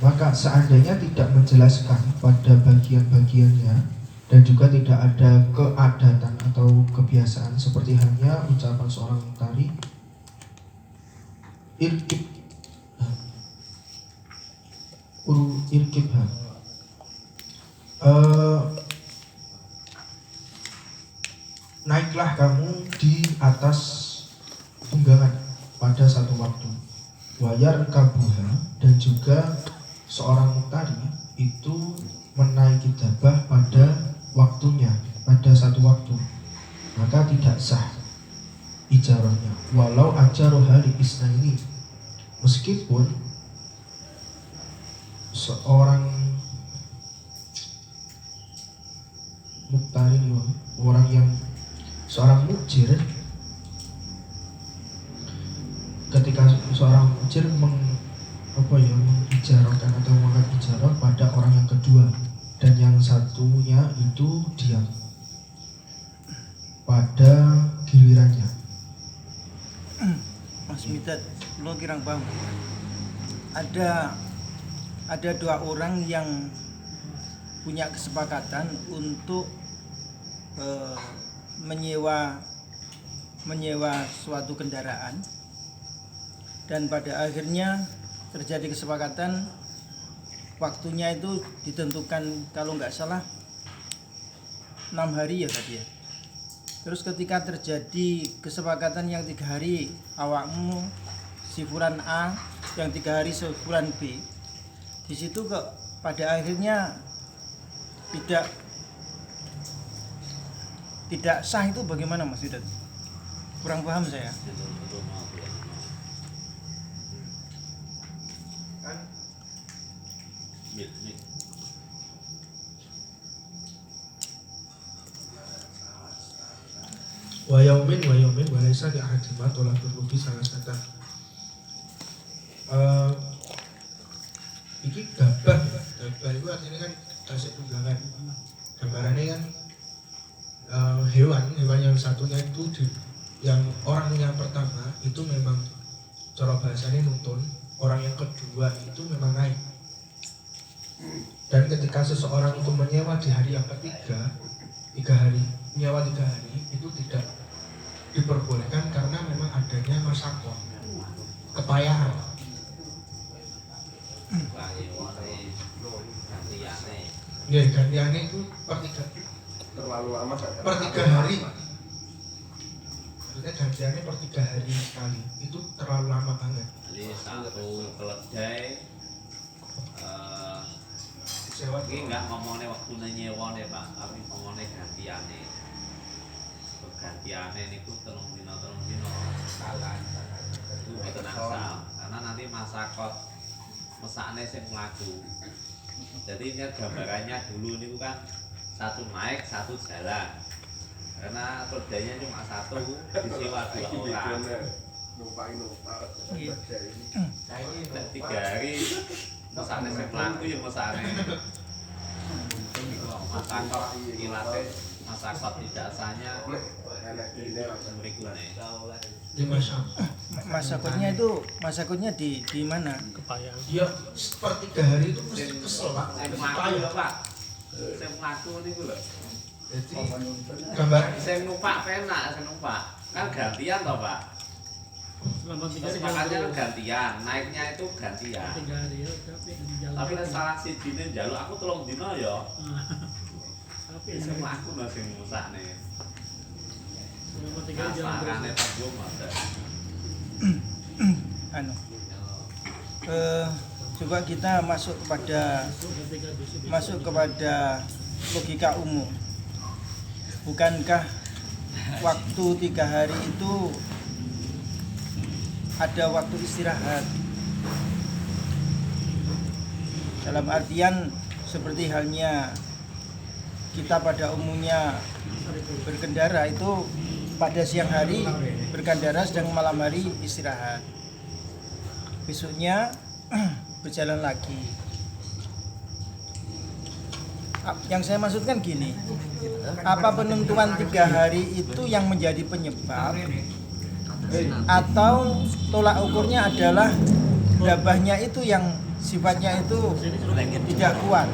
Maka seandainya tidak menjelaskan pada bagian-bagiannya dan juga tidak ada keadatan atau kebiasaan seperti hanya ucapan seorang muktari, irkibha, naiklah kamu di atas tunggangan pada satu waktu. Wayar kabuha, dan juga seorang muktari itu menaiki dabah pada waktunya, pada satu waktu, maka tidak sah ijarahnya. Walau ajaroha li isnaini, meskipun seorang muktari, orang yang seorang mujir, ketika seorang mujir mengijarahkan atau mengangkat ijarah pada orang yang kedua, dan yang satunya itu diam pada gilirannya. Mas Midat, lo kirang paham. Ada dua orang yang punya kesepakatan untuk menyewa suatu kendaraan, dan pada akhirnya terjadi kesepakatan waktunya itu ditentukan kalau nggak salah 6 hari ya tadi ya. Terus ketika terjadi kesepakatan yang 3 hari awakmu si fulan A, yang 3 hari si fulan B, di situ kok pada akhirnya tidak sah, itu bagaimana Mas Yudat? Kurang paham saya. Wa yaumin walaysa li ahadima tolakul rugi salah satan. Iki gabah itu artinya kan tasik tunggangan. Gambarannya kan hewan yang satunya itu yang orang yang pertama itu memang cara bahasanya nuntun, orang yang kedua itu memang naik. Dan ketika seseorang itu menyewa di hari yang ketiga, 3 hari, menyewa 3 hari itu tidak diperbolehkan karena memang adanya masakoh, kepayahan. Ya, gantiannya itu terlalu lama, per 3 hari. Maksudnya gantiannya per 3 hari sekali, itu terlalu lama banget. Jadi satu keledai Sewa ini nggak ngomongnya waktu nyewa nih Pak, tapi ngomongnya gantiannya. Gantiannya ini tuh telung dino salah. Itu betul asal, karena nanti masakot mesaknya sing melaku. Jadi ini gambarannya dulu ini kan satu naik, satu jalan. Karena keledainya cuma satu, disewa 2 orang. Nah ini 3 hari mesaknya sing melaku ya mesaknya. Masakot ilatnya, masakot tidak sahnya berikutnya. di masakotnya di mana? Kepayang. Ya, per 3 hari itu mesti kesel Pak. Sing mlaku lho Pak. Sing mlaku niku lho. Jadi gambar Sing numpak penak, sing numpak. Kan gantian toh Pak. Selama 3 hari. Sepakatnya kan gantian, naiknya itu gantian. 3 hari ya, tapi di jalan. Tapi nek salah sijine njaluk aku 3 dina ya. Tapi Sing mlaku lho sing musakne. selama 3 hari jalan Masakane terus. tanggung ada. Coba kita masuk kepada logika umum. Bukankah waktu 3 hari itu ada waktu istirahat? Dalam artian seperti halnya kita pada umumnya berkendara itu pada siang hari berkendara, sedang malam hari istirahat. Besoknya berjalan lagi. Yang saya maksudkan gini, apa penentuan 3 hari itu yang menjadi penyebab, atau tolak ukurnya adalah dabahnya itu yang sifatnya itu tidak kuat.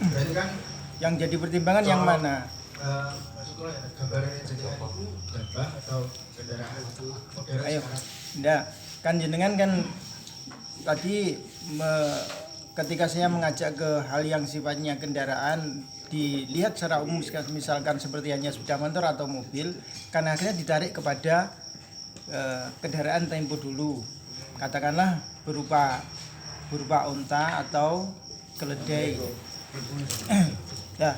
Berarti kan Yang jadi pertimbangan yang mana? maksudku ya gambaran yang jadi itu dabah atau kendaraan modern Ayo. sekarang. Nggak, kan jenengan kan tadi ketika saya mengajak ke hal yang sifatnya kendaraan dilihat secara umum, misalkan seperti hanya sepeda motor atau mobil, kan akhirnya ditarik kepada kendaraan tempo dulu, katakanlah berupa unta atau keledai. Nah,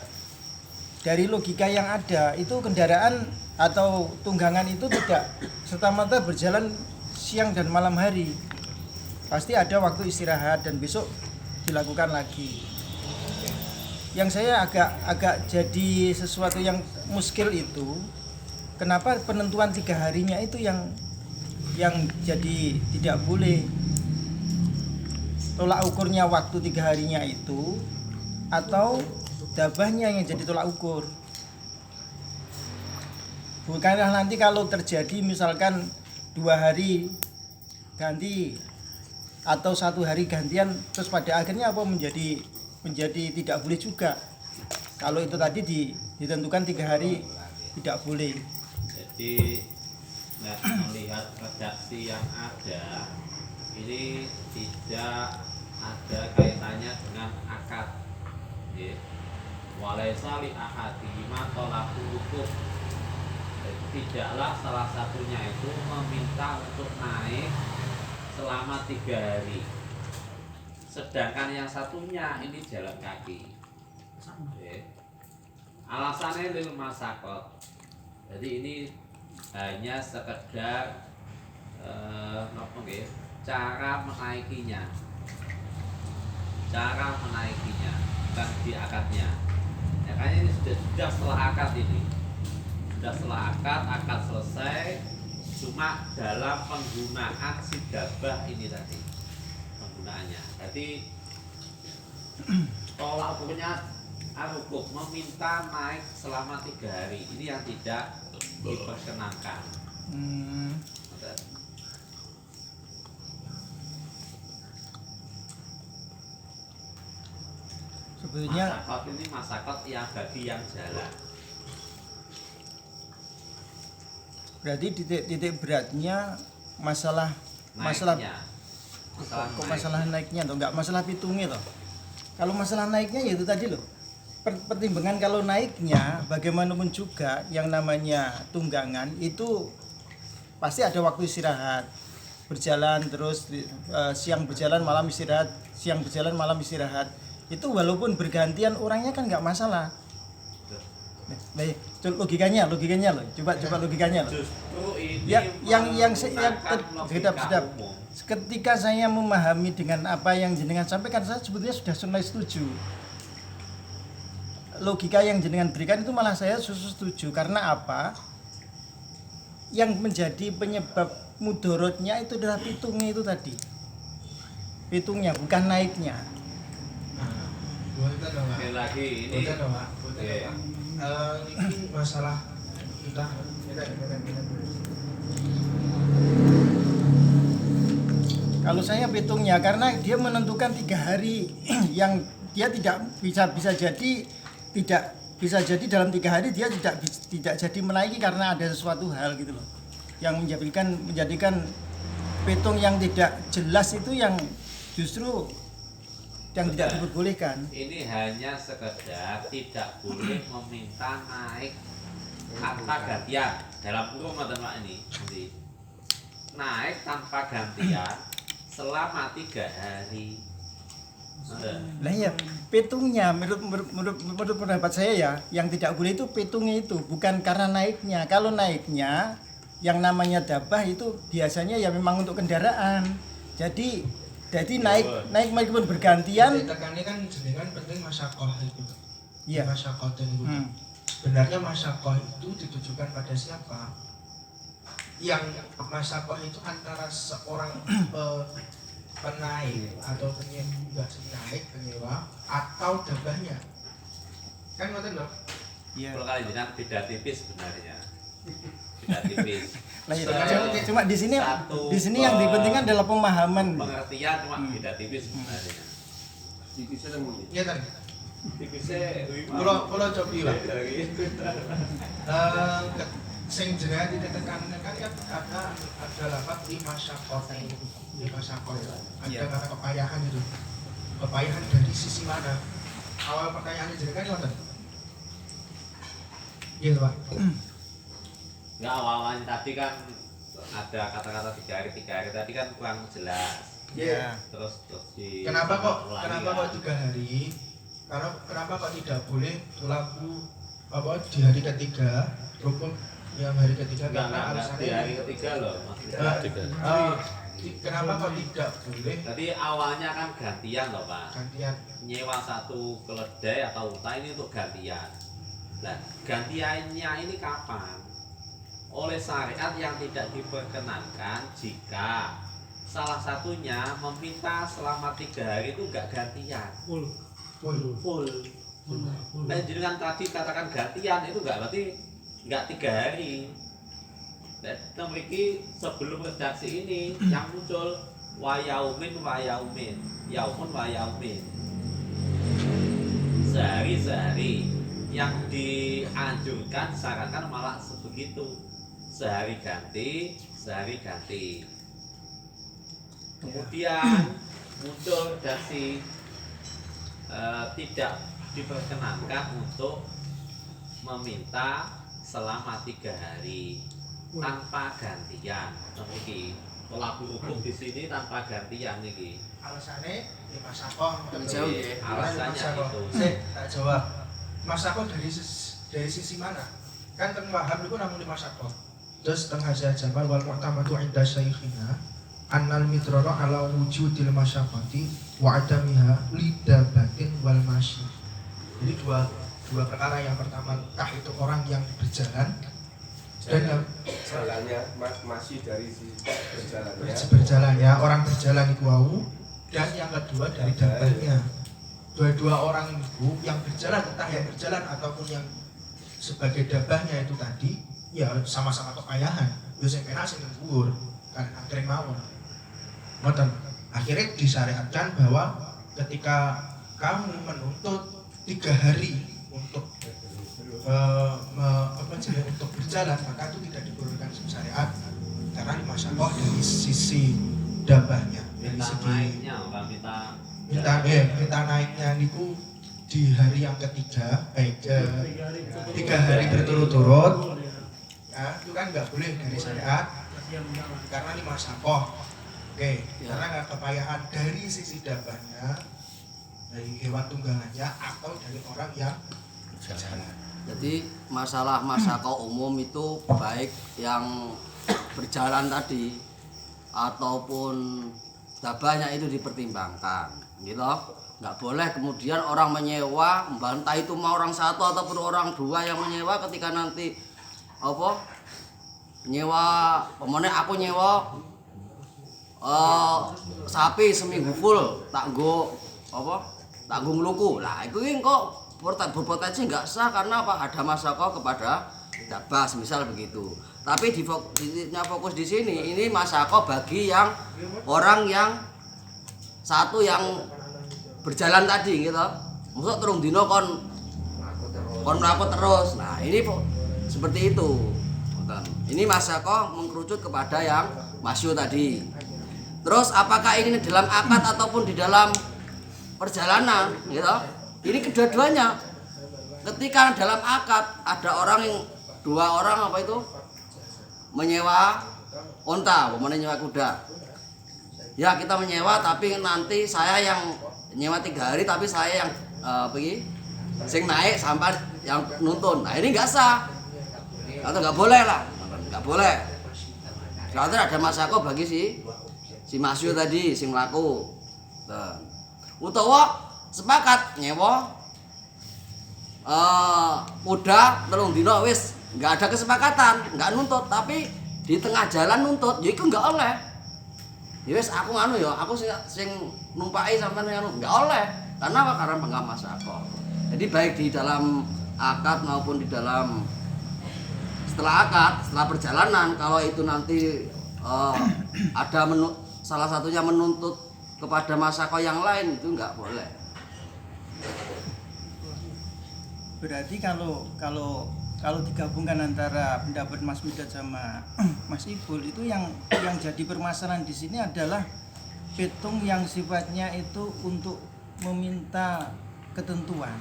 dari logika yang ada itu kendaraan atau tunggangan itu tidak serta-merta berjalan siang dan malam hari. Pasti ada waktu istirahat dan besok dilakukan lagi. Yang saya agak jadi sesuatu yang muskil itu, kenapa penentuan 3 harinya itu yang jadi tidak boleh. Tolak ukurnya waktu 3 harinya itu atau dabahnya yang jadi tolak ukur. Bukanlah nanti kalau terjadi misalkan 2 hari ganti atau 1 hari gantian, terus pada akhirnya apa menjadi tidak boleh juga. Kalau itu tadi ditentukan 3 hari tidak boleh. Jadi melihat redaksi yang ada ini tidak ada kaitannya dengan akad. Walaysa li ahadihima talaqul wukuf. Tidaklah salah satunya itu meminta untuk naik selama 3 hari. Sedangkan yang satunya ini jalan kaki. Alasannya lil masaqat. Jadi ini hanya sekedar cara menaikinya. Bukan di akadnya. Ya kayaknya ini sudah setelah akad ini. Sudah setelah akad selesai, cuma dalam penggunaan si dabah ini tadi. Penggunaannya. Jadi tolak ukurnya rukuk meminta naik selama 3 hari. Ini yang tidak diperkenankan. Sebetulnya Masakot ini masakot yang bagi yang jalan. berarti titik beratnya masalah Naiknya. masalah naiknya atau enggak masalah pitungnya toh. Kalau masalah naiknya ya itu tadi loh. Pertimbangan kalau naiknya bagaimanapun juga yang namanya tunggangan itu pasti ada waktu istirahat. Berjalan terus siang berjalan malam istirahat, siang berjalan malam istirahat. Itu walaupun bergantian orangnya kan nggak masalah. Nah, logikanya loh. Coba logikanya loh. Justru ini Yang menggunakan sedap. umum. Ketika saya memahami dengan apa yang jenengan sampaikan, saya sebetulnya sudah setuju. Logika yang jenengan berikan itu malah saya setuju. Karena apa? Yang menjadi penyebab mudorotnya itu adalah pitungnya itu tadi. Pitungnya bukan naiknya. Nah, bukan dong, Pak. Sekali lagi ini Bukan dong, Pak. Iya. Ini masalah kita Kalau saya pitungnya karena dia menentukan 3 hari yang dia tidak bisa jadi dalam 3 hari dia tidak jadi menaiki karena ada sesuatu hal gitu loh yang menjadikan pitung yang tidak jelas itu yang justru yang tidak diperbolehkan. Ini hanya sekedar tidak boleh meminta naik tanpa gantian dalam kurung Pak ini nanti naik tanpa gantian selama 3 hari. Nah ya pitungnya menurut pendapat saya ya yang tidak boleh itu pitungnya itu bukan karena naiknya. Kalau naiknya yang namanya dabah itu biasanya ya memang untuk kendaraan. Jadi naik meskipun bergantian. tekannya kan jenengan penting masakoh itu. Iya. Masakoh dan itu. Sebenarnya masakoh itu ditujukan pada siapa? Yang masakoh itu antara seorang penaik atau penyewa atau dabahnya. Kan ngoten loh. Iya. Kalau kali jenengan beda tipis sebenarnya. Beda tipis. Lah itu Se- cuma di sini satu yang dipentingkan adalah pemahaman. pengertian cuma beda tipis sebenarnya. Iya kan? Tipisnya Kalau coba lah. dari Sing jenengan ditekan kan ada lafaz lima syakot, ada Iya. kata kepayahan itu. Kepayahan dari sisi mana? Awal pertanyaannya jenengan gimana? Iya Pak. ya awalnya tadi kan ada kata-kata 3 hari tadi kan kurang jelas. Iya. Terus di Kenapa kok ulangi kan. 3 hari? Kenapa kok tidak boleh laku di hari ketiga rukun yang hari ketiga Enggak, karena di alasannya hari ketiga loh maksudnya. kenapa kok tidak boleh Tadi awalnya kan gantian loh Pak. gantian? Nyewa satu keledai atau unta ini untuk gantian. Nah, gantiannya ini kapan? Oleh syariat yang tidak diperkenankan jika salah satunya meminta selama 3 hari itu enggak gantian. Full. Full. Nah, jadi kan tadi katakan gantian itu enggak berarti enggak 3 hari. Dan memiliki sebelum redaksi ini yang muncul wayaumin, yaumun wayaumin. Sehari yang dianjurkan disarankan malah sebegitu. Sehari ganti. Kemudian muncul redaksi tidak diperkenankan untuk meminta selama 3 hari tanpa gantian. Niki pelaku hukum di sini tanpa gantian niki. Alasannya lima syakot. Jauh ya. Alasannya itu. Tak jawab. Mas Syakot dari sisi mana? Kan teng wahab itu namun lima syakot. Terus teng hasil jamal wal mu'tamadu inda syaikhina annal midrara ala wujudil masyaqati wa adamiha lidabatin wal masyi. Jadi dua perkara. Yang pertama itu orang yang berjalan dan yang jalannya masih dari si berjalannya berjalannya orang berjalan itu wau, dan yang kedua dari dabahnya. Dua orang itu yang berjalan, entah yang berjalan ataupun yang sebagai dabahnya itu tadi ya sama-sama kepayahan. Yo sing penak sing dhuwur kan angkring mawon. Ngoten. Akhirnya disyariatkan bahwa ketika kamu menuntut 3 hari untuk untuk berjalan, maka itu tidak diperlukan syariat karena lima syakot dari sisi dabahnya, dari Minta segi naiknya Pak, minta naiknya niku di hari yang ketiga, 3 hari berturut-turut ya, itu kan nggak boleh dari syariat karena lima syakot. Oke, karena nggak kepayahan dari sisi dabahnya, dari hewan tunggangannya atau dari orang yang berjalan. Jadi masalah masyarakat umum itu baik yang berjalan tadi ataupun dabahnya itu dipertimbangkan, gitu. Nggak boleh kemudian orang menyewa, entah itu mau orang satu ataupun orang dua yang menyewa ketika nanti nyewa, pemene aku nyewa sapi seminggu full tak nggo ngluku. Lah itu kok berpotensi nggak sah karena apa? Ada masyarakat kepada dabah, misal begitu. Tapi fokus di sini ini masyarakat bagi yang orang yang satu yang berjalan tadi gitu. Maksud terung dino kon mlaku terus. Nah, ini seperti itu. Ini masyarakat mengkerucut kepada yang masyu tadi. Terus apakah ini dalam akad ataupun di dalam perjalanan gitu? Ini kedua-duanya. Ketika dalam akad ada dua orang menyewa unta, menyewa kuda. Ya kita menyewa tapi nanti saya yang nyewa 3 hari tapi saya yang sing naik sampai yang nuntun. Nah ini nggak sah. Atau nggak boleh lah, nggak boleh. Karena ada masako bagi si masyu tadi sing mlaku. Utawa sepakat nyewa udah 3 dino wis nggak ada kesepakatan, nggak nuntut, tapi di tengah jalan nuntut, ya itu nggak oleh. Ya wis aku aku sing numpaki sampean nggak oleh. Karena apa? Karena enggak masako. Jadi baik di dalam akad maupun di dalam setelah akad, setelah perjalanan, kalau itu nanti ada salah satunya menuntut kepada masako yang lain, itu nggak boleh. Berarti kalau digabungkan antara pendapat Mas Midat sama Mas Ibul, itu yang jadi permasalahan di sini adalah petung yang sifatnya itu untuk meminta ketentuan.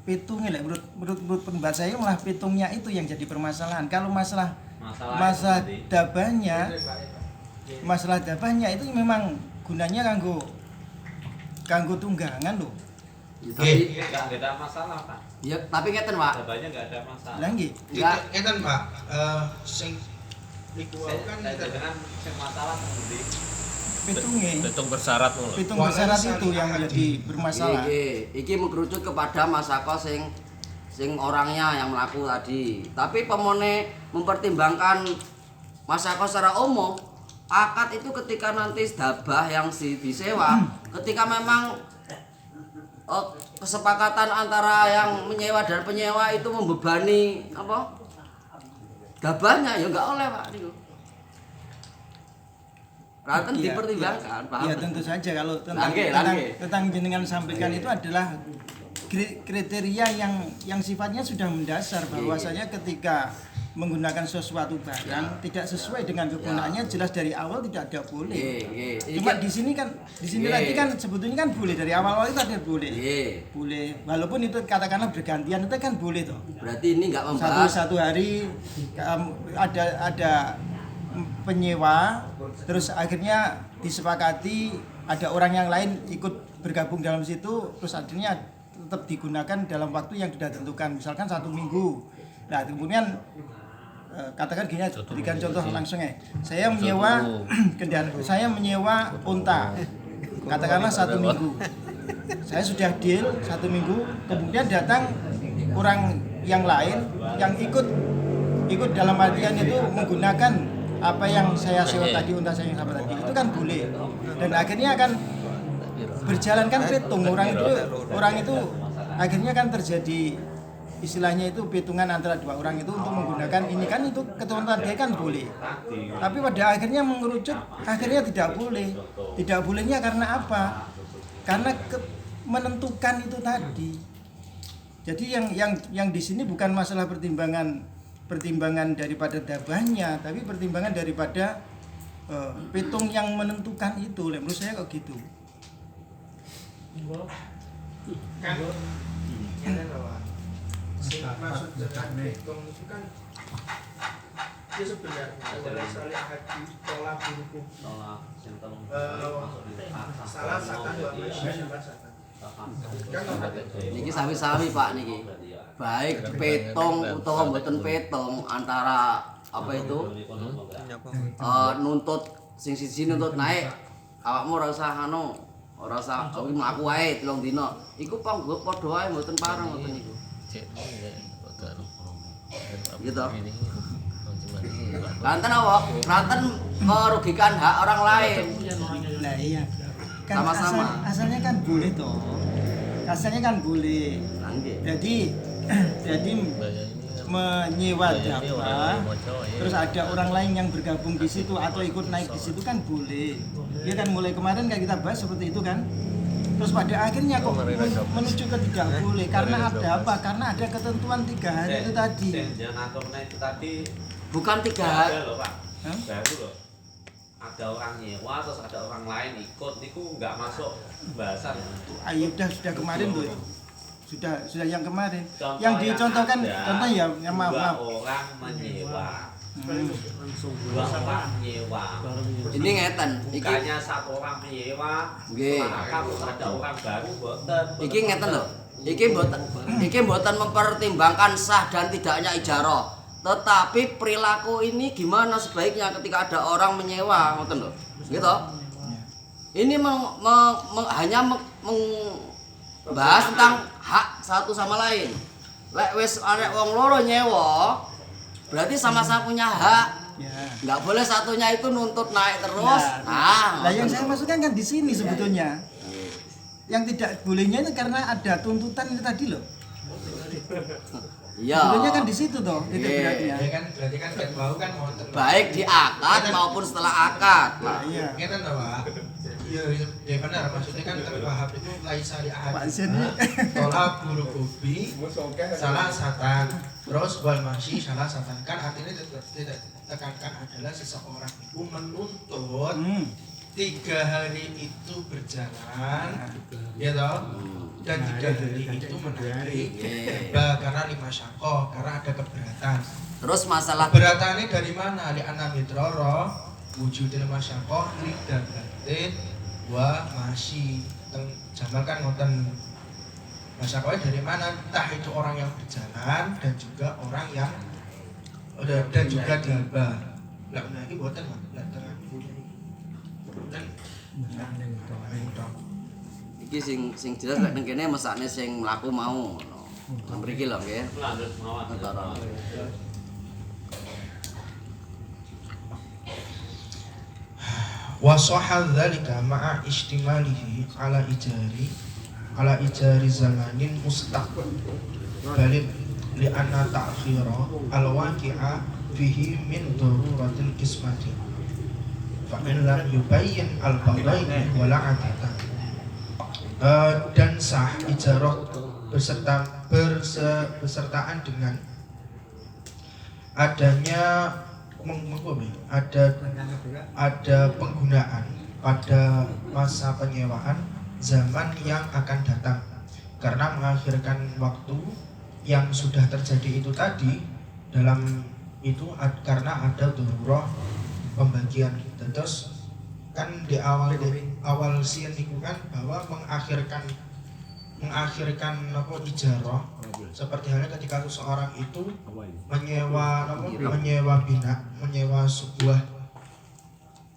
Petungnya menurut pendapat saya malah petungnya itu yang jadi permasalahan. Kalau masalah dabahnya itu memang gunanya kanggo tunggangan loh. Ya, tapi Enggak ada masalah, Pak. ya tapi ngeten Pak. Dabahnya enggak ada masalah. Lah nggih. Enggak. Ngeten Pak, sing niku wau kan dengan sing masalah seperti Petungnya. Petung bersyarat ngono. Petung bersyarat itu yang jadi bermasalah. Iki mengerucut kepada masako sing orangnya yang melaku tadi. Tapi pemone mempertimbangkan masako secara umum, akad itu ketika nanti dabah yang disewa, ketika memang kesepakatan antara yang menyewa dan penyewa itu membebani apa? Dabahnya ya enggak oleh Pak niku. Raten Iya, dipertimbangkan, paham? Ya tentu saja kalau Langge. tentang jenengan sampaikan itu adalah kriteria yang sifatnya sudah mendasar bahwasanya ketika menggunakan sesuatu barang tidak sesuai dengan kegunaannya jelas dari awal tidak ada boleh. Cuma di sini lagi kan sebetulnya kan boleh dari awal itu ada boleh. Boleh walaupun itu katakanlah bergantian itu kan boleh toh. Berarti ini enggak membahas Satu hari ada penyewa, terus akhirnya disepakati ada orang yang lain ikut bergabung dalam situ, terus akhirnya tetap digunakan dalam waktu yang sudah ditentukan, misalkan 1 minggu. Nah kemudian katakan gini, berikan contoh langsung ya, saya menyewa kendaraan, saya menyewa unta, katakanlah 1 minggu, saya sudah deal 1 minggu, kemudian datang orang yang lain yang ikut dalam artian itu menggunakan apa yang saya sewa tadi, unta saya yang sama tadi, itu kan boleh. Dan akhirnya akan berjalan kan petung orang itu akhirnya kan terjadi istilahnya itu petungan antara dua orang itu untuk menggunakan ini kan, itu ketentuan dia kan boleh. Tapi pada akhirnya mengerucut akhirnya tidak boleh. Tidak bolehnya karena apa? Karena menentukan itu tadi. Jadi yang di sini bukan masalah pertimbangan daripada dabahnya, tapi pertimbangan daripada petung yang menentukan itu. Menurut saya kok gitu. kan ini loh. Maksud dengan petung itu kan dia sebenarnya adalah saling hati tolak hukum. Salah satu niki sami-sami Pak niki. Baik petung utawa mboten petung antara apa itu nuntut sing siji nuntut naik, awakmu ora usah ora usah mlaku wae 3 dina. Iku padha wae mboten pareng ngoten niku. Gitu. Lanten apa? Lanten merugikan hak orang lain. Nah iya. Kan Sama-sama. asalnya kan boleh toh. Asalnya kan boleh. Jadi menyewa dabah, terus ada orang lain yang bergabung di situ atau ikut naik di situ kan boleh. Ya kan mulai kemarin kan kita bahas seperti itu kan. Terus pada akhirnya kok menuju ke tidak boleh karena ada apa? Karena ada ketentuan 3 hari itu tadi. Jangan aturnya itu tadi Bukan 3 hari. ada loh Pak. Baru loh. Ada orang nyewa terus ada orang lain ikut, itu nggak masuk pembahasan. Ayo sudah kemarin loh. Sudah yang kemarin. Contoh Yang dicontohkan ada, contoh ya yang maaf. orang menyewa. 2 orang menyewa. Ini ngeten, Bukannya 1 orang menyewa, Nggih. maka terus ada orang baru boten. iki ngeten lho. Iki mboten mempertimbangkan sah dan tidaknya ijarah. Tetapi perilaku ini gimana sebaiknya ketika ada orang menyewa, ngoten lho. Gitu. Ini hanya membahas tentang hak satu sama lain. Lek wis arek wong loro nyewa, berarti sama-sama punya hak. Ya. Nggak boleh satunya itu nuntut naik terus. Nah, yang saya maksudkan kan di sini sebetulnya. Yang tidak bolehnya itu karena ada tuntutan itu tadi loh. Iya. Sebenarnya kan di situ toh titik Iya. beratnya. Ya kan berarti kan ket bau kan wonten. Baik di akad maupun setelah akad. Pak. Iya. Ngeten to, Pak. Iya, ya benar maksudnya kan terwahab itu laisa li ahad. Pak Zen ini. Tolak buru kopi Musokeh. salah satan. Terus wal masyi salah satan. Kan artinya tidak tekankan adalah seseorang itu menuntut 3 hari itu berjalan, ya toh, dan 3 hari itu menarik karena 5 syakoh, karena ada keberatan. Terus masalah Keberatannya dari mana? Li anna mitroro wujudil masyakoh li dabatin wa masyi. Jamal kan ngoten masyakohnya dari mana? Entah itu orang yang berjalan dan juga orang yang dan juga dabah. Lah lagi boten lah terang. Dan iki sing jelas lek ning kene mesakne sing mlaku mau ngono. Mriki lho nggih. Lanjut mawon. Antara. wa sahha dzalika ma'a istimalihi ala ijari zamanin mustaqbal balik li anna ta'khira al-waqi'a fihi min daruratil qismati fa in lam yubayyin al-fadhail wa la'atata. Dan sah ijarah bersertaan dengan adanya ada penggunaan pada masa penyewaan zaman yang akan datang karena mengakhirkan waktu yang sudah terjadi itu tadi dalam itu karena ada darurah pembagian. Terus kan di awal sian itu kan bahwa mengakhirkan apa ijarah seperti halnya ketika seseorang itu menyewa sebuah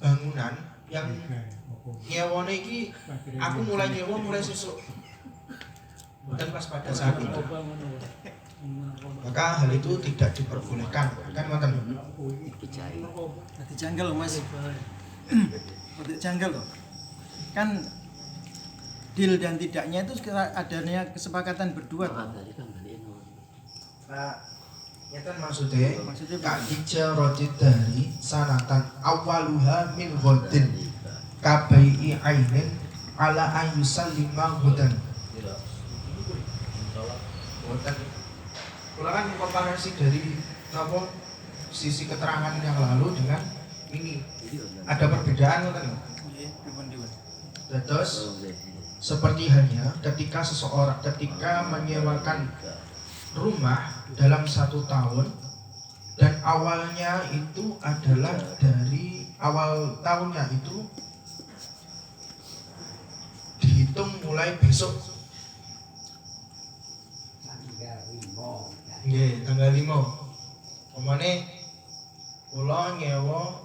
bangunan yang nyewone iki aku mulai nyewa mulai sesuk dan pas pada saat itu maka hal itu tidak diperbolehkan kan wonten Nanti janggal loh Mas. Nanti janggal loh. Kan deal dan tidaknya itu adanya kesepakatan berdua toh. nah itu maksudnya Maksudnya kak ijarati dari sanatan awaluha min ghodin kabai'i ainin ala ayusallima ghodan. Ghodan kalau kan komparasi dari apa sisi keterangan yang lalu dengan ini ada perbedaan kan? Terus seperti halnya ketika menyewakan rumah dalam 1 tahun dan awalnya itu adalah dari awal tahunnya itu dihitung mulai besok. Nggih, tanggal 5. Omane kula nyewa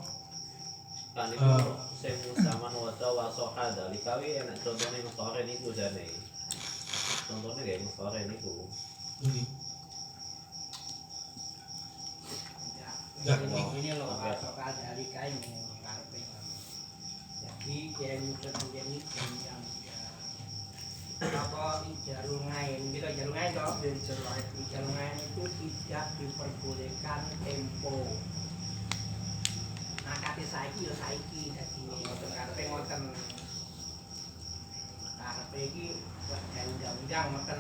Kan itu sing zaman waca wasoha dalikawi enak contohnya mustahil niku jane. Contohnya kayak mustahil niku. ini. Enggak, Ini loh, soal dari kain ngarepe. Jadi yang menjadi yang apa ijarul ngain, kita ijarul ngain toh, ijarul ngain itu tidak diperbolehkan tempo. Nah, kate saiki ya saiki dadi ngoten karepe ngoten. Karepe iki undang-undang ngoten.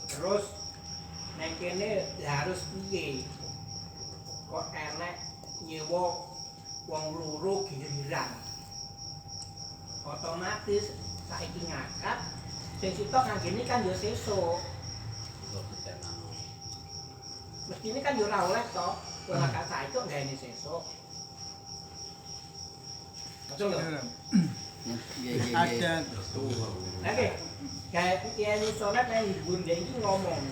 Terus nek kene harus piye? Kok enek nyewa wong loro giliran. Otomatis saiki ngakad sing sitok nganggene kan ya sesuk. Mestine kan yo ora oleh to. Wong ngakad saiki kok gaene sesuk. Betul lho. Ada Oke. Kayak kiai sholat yang bunda ini ngomong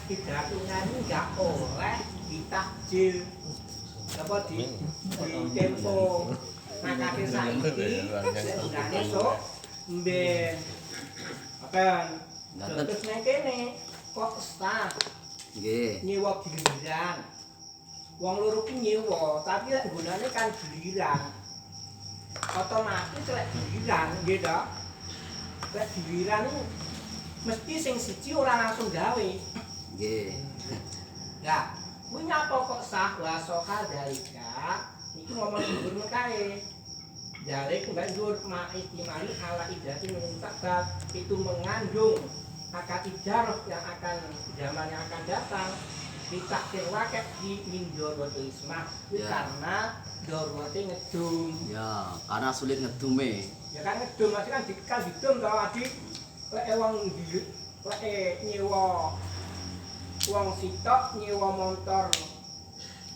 tidak tunani nggak oleh ditakjil apa di tempo. Nah kakek saiki sebenarnya sok mben akan terus nek kene kok staf Nggih. nyewa giliran. Wong loro ki nyewa, tapi lek gunane kan giliran. Otomatis lek giliran nggih to. Lek giliran mesti sing siji ora langsung gawe. Nggih. Lah, kuwi nyapa kok sah wa soha dalika. Iki ngomong dhuwur mekae. Jare ku gak dhuwur ma'ikimali ala idati menuntak itu mengandung akad ijarah yang akan zaman yang akan datang ditakdir wakil di mindorotul ismah Ya. karena dorwate ngedum. Ya, karena sulit ngedume. Ya kan ngedum masih kan didum to adik lek wong lek nyewa wong sitok nyewa motor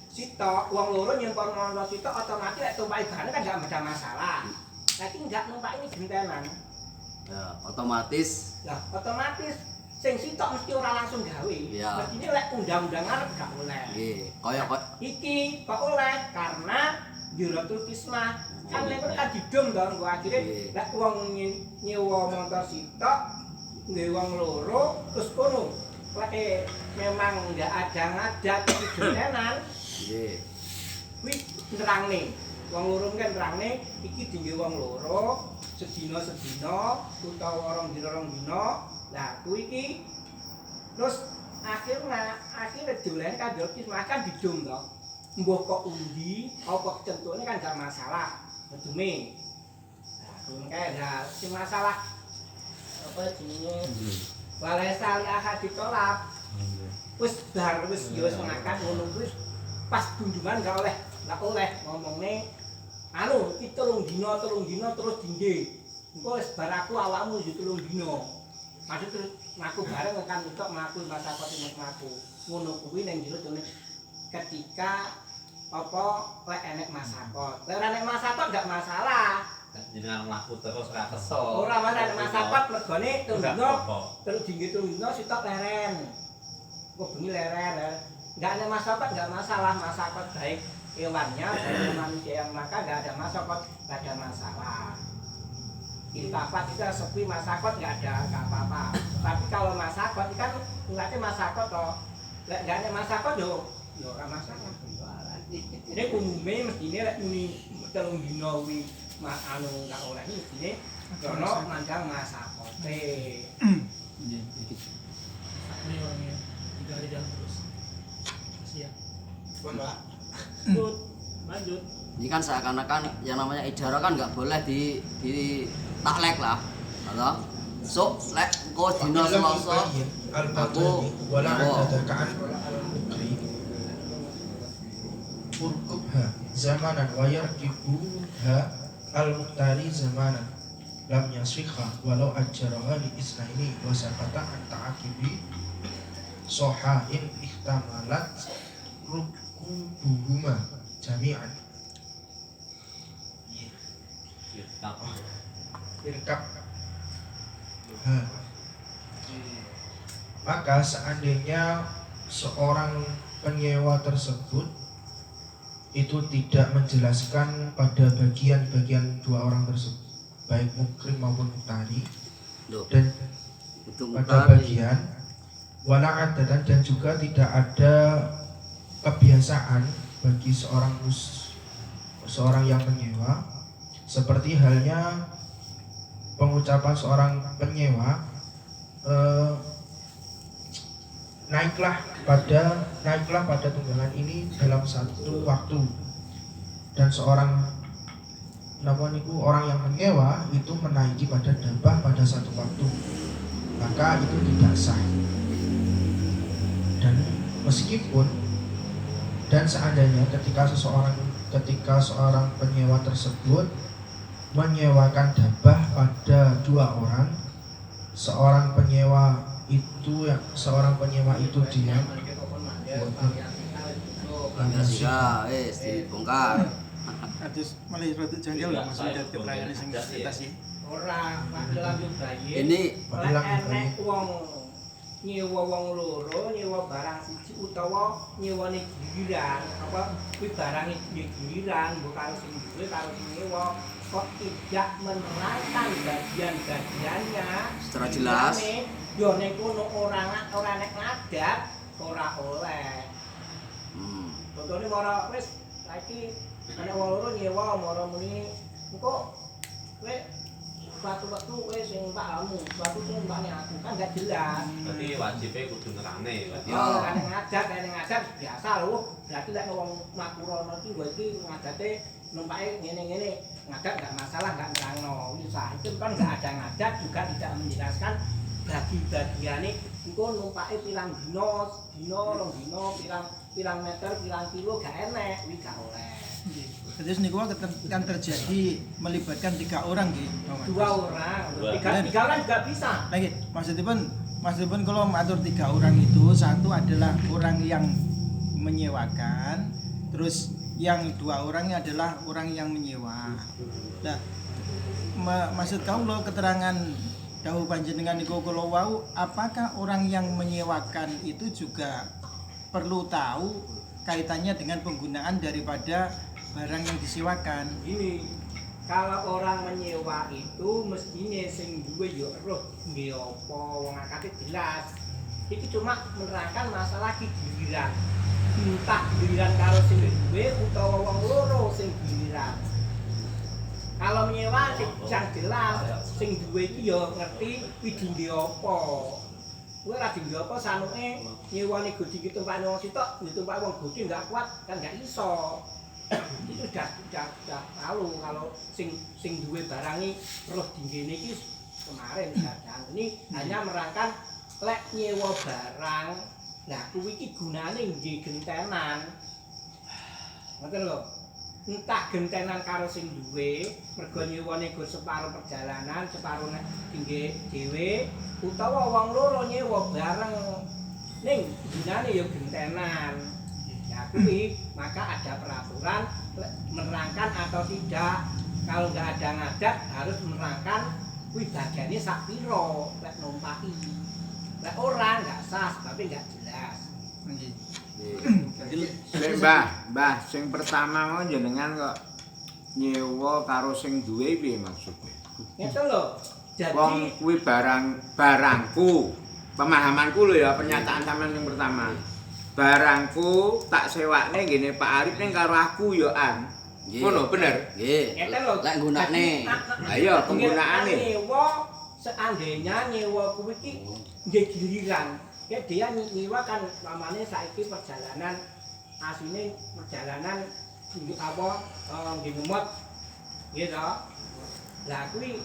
sitok wong loro nyewa motor sitok otomatis lek tumpaki barang kan gak ada masalah. Tapi enggak numpak ini gentenan. Ya, otomatis Lah otomatis sing sitok mesti ora langsung gawe. Ya. Mestine lek undang-undang arep gak oleh. nggih, kaya Iki kok oleh karena juratul kismah kan lek kan didum to nggo akhire Iya. lek wong nyewa motor sitok nggawe wong loro terus kono lek memang enggak ada ngadat gentenan nggih. kuwi nerangne wong loro kan nerangne iki dinggo wong loro sedina utawa rong dina lah kuwi iki terus akhirnya dolen kan kismah kan didum to mbok kok undi apa centone kan gak masalah ngedume nah kuwi kae lah sing masalah apa jenenge walesa li akad ditolak wis bar wis ya wis ngakad ngono kuwi pas kunjungan gak oleh ngomongne anu iki 3 dina terus dingge engko wis bar aku awakmu yo 3 dina maksud terus ngaku bareng kan untuk ngaku masa aku ngono kuwi ning jero dene ketika apa lek enek masakot lek ora enek masakot gak masalah jenengan mlaku terus ra kesel. ora masalah masakot mergone Enggak tunggu apa-apa. terus dingge tunggu sitok leren kok bengi leren gak ada masakot gak masalah masakot baik hewannya baik manusia yang makan gak ada masakot gak ada masalah iltafat itu sepi masakot gak apa-apa tapi kalau masakot kan ngerti masakot toh gak ada masakot yo ora masalah ini umumnya mestinya lek muni telung dina wi anu gak oleh mestine krono mandang masakote Ini orangnya 3 hari jalan terus. Siap. Lanjut. Ini kan seakan-akan yang namanya ijarah kan nggak boleh di taklek lah, atau so lek kau dino Selasa aku wala nyewa. adadakaan urkubha zamanan wa yarkibuha al-muqtari zamanan lam yasriha walau ajaraha li isnaini wa sakata an ta'akibi sohain ihtamalat rukubuhuma jami'an Kita irkab ha. Maka seandainya seorang penyewa tersebut itu tidak menjelaskan pada bagian-bagian dua orang tersebut baik mukrim maupun muktari Loh, dan untuk pada mutari bagian wala adatan dan juga tidak ada kebiasaan bagi seorang yang menyewa seperti halnya pengucapan seorang penyewa naiklah pada tunggangan ini dalam satu waktu dan seorang orang yang menyewa itu menaiki pada dabah pada satu waktu maka itu tidak sah dan meskipun dan seandainya ketika seorang penyewa tersebut menyewakan dabah pada 2 orang seorang penyewa itu diam ya wis dibongkar. Atus malah rada janggal lah maksudnya keterangan sing atas ya. ora wakil lanjut bayi Ini Padahal enek wong nyewa wong loro nyewa barang siji utawa nyewane giliran apa kuwi barang giliran bukan sing duwe karo sing nyewa kok tidak menerangkan bagian-bagiannya secara jelas. yo nek kono ora nek ngadat ora oleh contohnya mara wis saiki ana wong loro nyewa mara muni engko kowe suatu waktu sing numpak kamu, suatu sing numpakne aku kan gak jelas. Berarti wajibnya kudu nerangne berarti. Ya kene ngajak biasa lho. Berarti lek wong makurono iki gue iki ngajate numpake ngene-ngene ngajak gak masalah gak nerangno. Bisa itu kan gak ada ngajak juga tidak menjelaskan bagi-bagiane engko numpake pirang dino, rong dino, pirang meter, pirang kilo gak enek, kuwi gak oleh. Terus niku kan terjadi melibatkan 3 orang nggih. Dua orang, tiga orang juga bisa. Lagi maksudipun kalau mengatur 3 orang itu, satu adalah orang yang menyewakan, terus yang 2 orangnya adalah orang yang menyewa. Nah, maksud kamu lo keterangan dawuh panjenengan niku kula wau, apakah orang yang menyewakan itu juga perlu tahu kaitannya dengan penggunaan daripada barang yang disewakan? Gini, kalau orang menyewa itu mestinya sing duwe yo roh nggih apa wong akate jelas. Iki cuma menerangkan masalah giliran. Entah giliran karo sing duwe utawa wong loro sing giliran. Kalau menyewa sing jelas, sing duwe iki yo ngerti kuwi dingge apa. Kowe ra dingge apa sanuke nyewane godi iki tumpakne wong sitok, ditumpake wong godi enggak kuat kan enggak iso. Itu sudah tahu kalau sing duwe barang iki roh dinggene iki kemarin kadang ini hanya merangkan lek nyewa barang. Lah kuwi iki gunane nggih gentenan. Ngoten lho. Entah gentenan karo sing duwe, mergo nyewane go separo perjalanan, separo nek dingge dhewe utawa wong loro nyewa bareng ning gunane ya gentenan. Nah, kuwi maka ada peraturan menerangkan atau tidak. Kalau nggak ada ngajak harus menerangkan kuwi bagiannya sak piro lek numpaki. Lek orang nggak sah sebabnya nggak jelas. Nggih. Mbah, sing pertama mau jenengan kok nyewa karo sing duwe piye maksudnya? Ngeten lho. Wong Jadi kuwi barangku. Pemahamanku lho ya, pernyataan sampean yang pertama. Barangku tak sewakne ngene Pak Arif ning karo aku ya an. Ngono bener? Nggih. ngeten lho. Lek gunane. Lah iya penggunaane. Nyewa seandainya nyewa kuwi iki nggih giliran. Ya dia nyewa kan namanya saiki perjalanan asine perjalanan apa nggih ngemot nggih to. Lah kuwi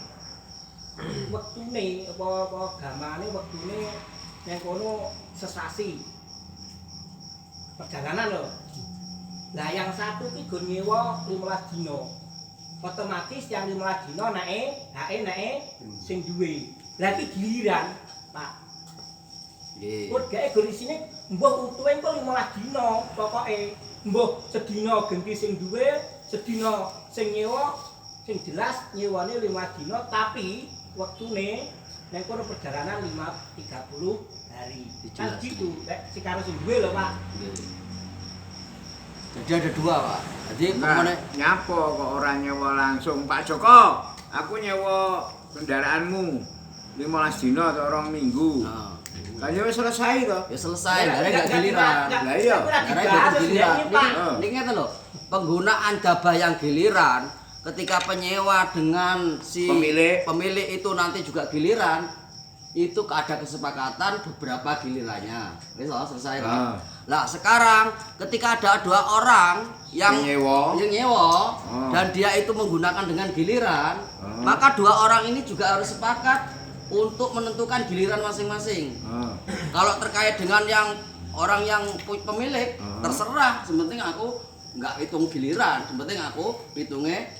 wektune apa gamane wektune ning kono sesasi. Perjalanan lho. Lah yang satu iki go nyewa 15 dino. Otomatis yang 15 dino nae sing duwe. Lah iki giliran, Pak. Nggih. Kok gawe kondisine mbuh utuhe engko 15 dino pokoke. Mbuh sedina genti sing duwe, sedina sing nyewa, sing jelas nyewane 5 dino tapi wektune nek kono perjalanan 30 hari. Kan gitu, lek sing karo sing duwe lho, Pak. Jadi ada 2, Pak. Jadi Nah, nyapa kok ora nyewa langsung Pak Joko? Aku nyewa kendaraanmu 15 dina atau 2 minggu. Nah, Lah ya wis selesai to. ya selesai, gak giliran. Lah iya. Karena gak giliran. Ini ngeten lho, penggunaan gabah yang giliran ketika penyewa dengan si pemilik itu nanti juga giliran, itu ada kesepakatan beberapa gilirannya. Wis selesai kan. Lah sekarang ketika ada 2 orang yang nyewa dan dia itu menggunakan dengan giliran, maka 2 orang ini juga harus sepakat untuk menentukan giliran masing-masing. Kalau terkait dengan yang orang yang pemilik, terserah. Sementing aku nggak hitung giliran, sementing aku hitungnya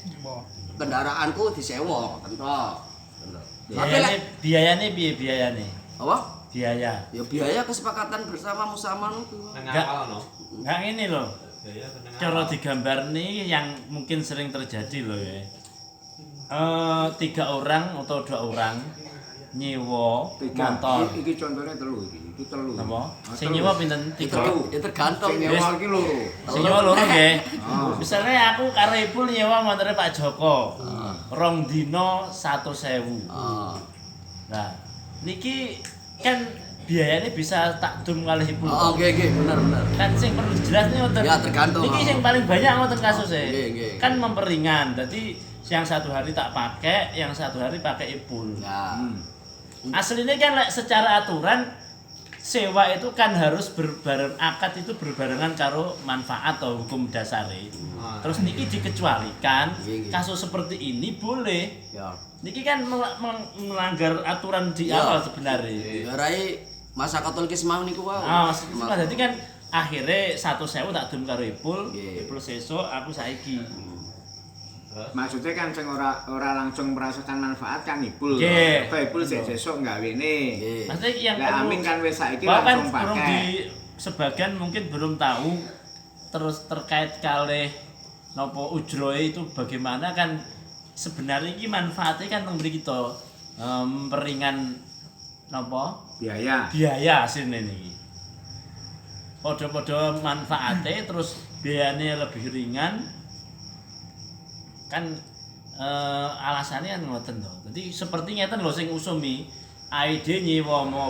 kendaraanku disewa, tentu. Biayane piye biayane? Apa? Biaya. Ya biaya kesepakatan bersama musaman itu. Enggak ono. Enggak ngene lho. Biaya penengah. Cara digambarne yang mungkin sering terjadi loh ya. 3 orang atau 2 orang nyewa motor. Iki contohnya 3 iki. Iki 3. Napa? Sing nyewa pinten? 3. Ya tergantung. Sing nyewa iki loro. Sing nyewa loro nggih. Misalnya aku karo Ipul nyewa motornya Pak Joko. 2 dino 100.000. Nah, niki kan biayanya bisa tak dum kalih Ipul. Oh, nggih, bener. Kan sing perlu jelas nih ngoten. Ya tergantung. Niki sing paling banyak ngoten kasusnya. Nggih. Kan memperingan. Dadi yang 1 hari tak pakai, yang 1 hari pakai ipul. Ya. Aslinya kan secara aturan sewa itu kan harus akad itu berbarengan karo manfaat atau hukum dasare. Terus niki dikecualikan Iya. kasus seperti ini boleh. Ya. Niki kan melanggar aturan di Iya. awal sebenarnya. Garai masa Katolikis mau niku wae. Maksudnya jadi kan akhirnya 1.000 tak dum karo ipul, Iya. ipul sesuk aku saiki. Maksudnya kan sing ora langsung merasakan manfaat kan ipul. Nggih. Kok ipul sesuk gawene. Nggih. Maksudnya yang Lah perlu- Amin kan wis saiki bahwa kan langsung urung pakai. sebagian mungkin belum tahu terus terkait kalih nopo ujroe itu bagaimana kan sebenarnya ini manfaatnya kan memberi kita peringan nopo Biaya. biaya sini nih. Podo-podo manfaatnya terus biayanya lebih ringan kan alasannya kan ngoten to. Jadi seperti ngeten lho sing usumi AID nyewa